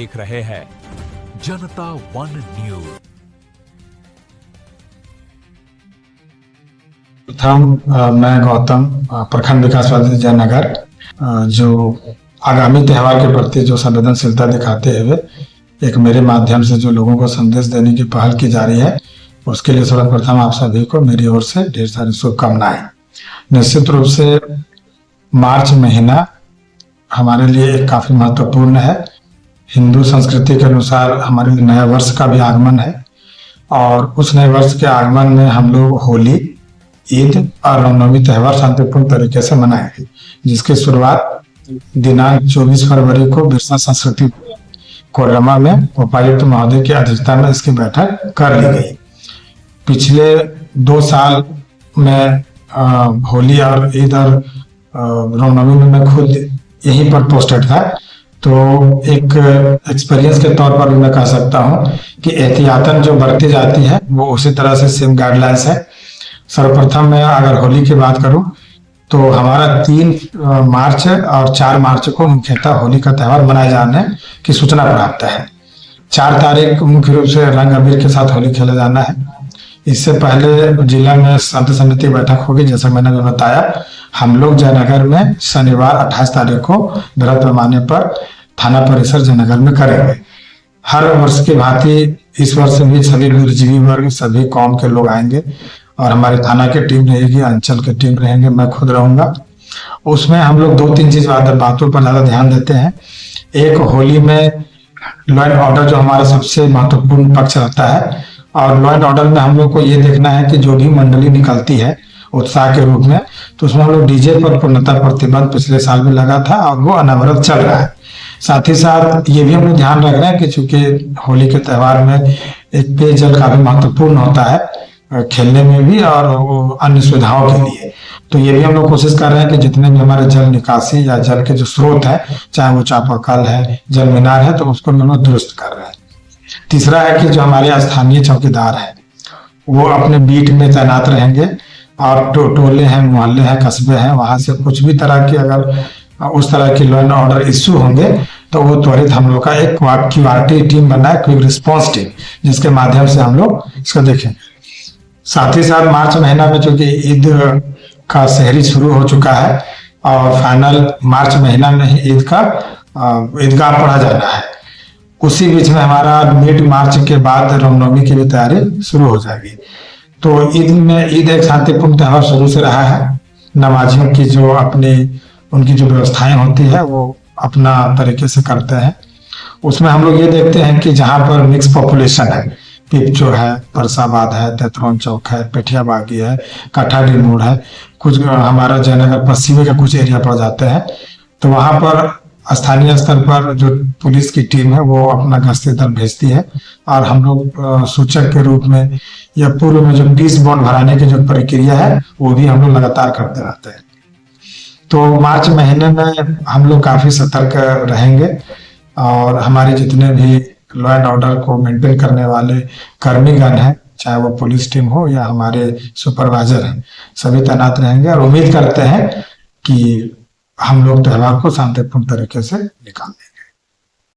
देख रहे हैं जनता वन न्यूज। मैं गौतम, प्रखंड विकास अधिकारी जयनगर, जो आगामी त्यौहार के प्रति जो संवेदनशीलता दिखाते हुए एक मेरे माध्यम से जो लोगों को संदेश देने की पहल की जा रही है, उसके लिए सर्वप्रथम आप सभी को मेरी ओर से ढेर सारी शुभकामनाएं। निश्चित रूप से मार्च महीना हमारे लिए एक काफी महत्वपूर्ण है। हिंदू संस्कृति के अनुसार हमारे लिए नए वर्ष का भी आगमन है और उस नए वर्ष के आगमन में हम लोग होली, ईद और रामनवमी त्यौहार शांतिपूर्ण तरीके से मनाएंगे, जिसकी शुरुआत दिनांक 24 फरवरी को बिरसा संस्कृति कोडरमा में उपायुक्त महोदय की अध्यक्षता में इसकी बैठक कर ली गई। पिछले 2 साल में होली और ईद और रामनवमी में मैं खुद यहीं पर पोस्टेड था, तो एक एक्सपीरियंस के तौर पर भी मैं कह सकता हूं कि एहतियातन जो बरती जाती है वो उसी तरह से सेम गाइडलाइंस है। सर्वप्रथम मैं अगर होली की बात करूं तो हमारा 3 मार्च और 4 मार्च को मुख्यतः होली का त्यौहार मनाए जाने की सूचना प्राप्त है। 4 तारीख मुख्य रूप से रंग अबीर के साथ होली खेला जाना है। इससे पहले जिला में शांति समिति बैठक होगी, जैसा मैंने भी बताया। हम लोग जयनगर में शनिवार 28 तारीख को बृहद पैमाने पर थाना परिसर जयनगर में करेंगे। हर वर्ष की भांति इस वर्ष भी सभी बुद्धिजीवी वर्ग, सभी कौम के लोग आएंगे और हमारी थाना की टीम रहेगी, अंचल की टीम रहेंगे, मैं खुद रहूंगा। उसमें हम लोग 2-3 चीज बातों पर ज्यादा ध्यान देते हैं। एक, होली में लॉ एंड ऑर्डर जो हमारा सबसे महत्वपूर्ण पक्ष रहता है, और लॉ एंड ऑर्डर में हम लोग को ये देखना है कि जो भी मंडली निकलती है उत्साह के रूप में, तो उसमें हम लोग डीजे पर पूर्णतः प्रतिबंध पिछले साल भी लगा था और वो अनवरत चल रहा है। साथ ही साथ ये भी हम लोग ध्यान रख रहे हैं कि चूंकि होली के त्यौहार में एक पेयजल काफी महत्वपूर्ण होता है खेलने में भी और अन्य सुविधाओं के लिए, तो ये भी हम लोग कोशिश कर रहे हैं कि जितने भी हमारे जल निकासी या जल के जो स्रोत है, चाहे वो चापाकल है, जल मीनार है, तो उसको हम लोग दुरुस्त कर रहे हैं। तीसरा है कि जो हमारे स्थानीय चौकीदार हैं वो अपने बीट में तैनात रहेंगे और टोले हैं, मोहल्ले हैं, कस्बे हैं, वहां से कुछ भी तरह की अगर उस तरह की लॉ एंड ऑर्डर इश्यू होंगे तो वो त्वरित हम लोग का एक क्यूआरटी टीम बना है, क्विक रिस्पॉन्स टीम, जिसके माध्यम से हम लोग इसको देखेंगे। साथ ही साथ मार्च महीना में चूंकि ईद का सहरी शुरू हो चुका है और फाइनल मार्च महीना में ही ईद का ईदगाह पढ़ा जाना है। उसी बीच में हमारा मिड मार्च के बाद रामनवमी की भी तैयारी शुरू हो जाएगी। तो ईद एक शांतिपूर्ण त्यौहार शुरू से रहा है। नमाजियों की जो उनकी जो व्यवस्थाएं होती है वो अपना तरीके से करते हैं। उसमें हम लोग ये देखते हैं कि जहाँ पर मिक्स पॉपुलेशन है, पिपचो है, परसाबाद है, तेतरौन चौक है, पेठिया बागी है, कठाडी मोड़ है, कुछ हमारा जयनगर पश्चिमी का कुछ एरिया पड़ जाते हैं, तो वहां पर स्थानीय स्तर पर जो पुलिस की टीम है वो अपना गश्ती दल भेजती है और हम लोग सूचक के रूप में या पूर्व में जो पीस बॉन्ड भराने की जो प्रक्रिया है वो भी हम लोग लगातार करते रहते हैं। तो मार्च महीने में हम लोग काफी सतर्क रहेंगे और हमारे जितने भी लॉ एंड ऑर्डर को मेंटेन करने वाले कर्मीगण हैं, चाहे वो पुलिस टीम हो या हमारे सुपरवाइजर हैं, सभी तैनात रहेंगे और उम्मीद करते हैं कि हम लोग त्यौहार को शांतिपूर्ण तरीके से निकालें।